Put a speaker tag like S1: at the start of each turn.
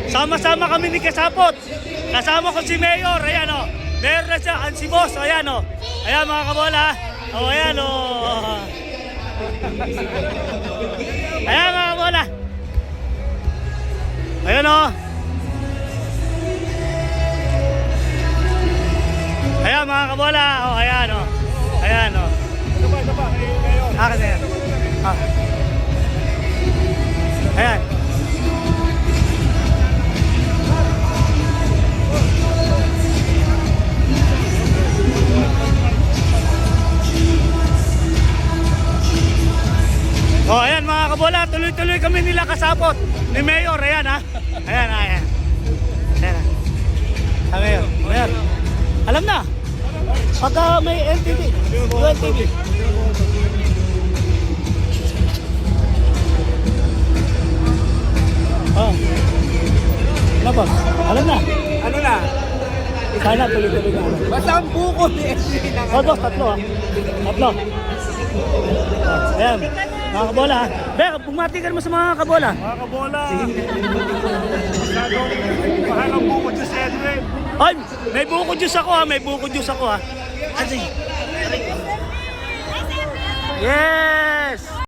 S1: Sama-sama kami ni Kasapot. Kasama ko si Mayor. Ayan o. Mayor na siya. Si Boss. Ayan o. Ayan mga kabola. O ayan o. Ayan mga kabola. Ayan o. Ayan mga kabola. O ayan o. Ayan o.
S2: Ito ba? Mayor.
S1: Akin na yan. Ayan. Oh, ayan mga kabola, tuloy-tuloy kami nila Kasapot ni Mayor, ayan ha. Ayan. Ayan ha. Mayor. Alam na. Pagka may LTV, ULTV. Oh. Ano boss? Alam na.
S2: Ano na?
S1: Sana tuloy-tuloy na.
S2: Basta ang buko ni SG na.
S1: Oh boss, tatlo ha. Tatlo. Ayan. Mga kabola ha. Be, bumati ka naman sa mga kabola.
S2: Mga kabola. Masyadong mahal ang buko dyan sa Edwin.
S1: Ay, may buko juice ako ha. May buko juice ako ha. Yes!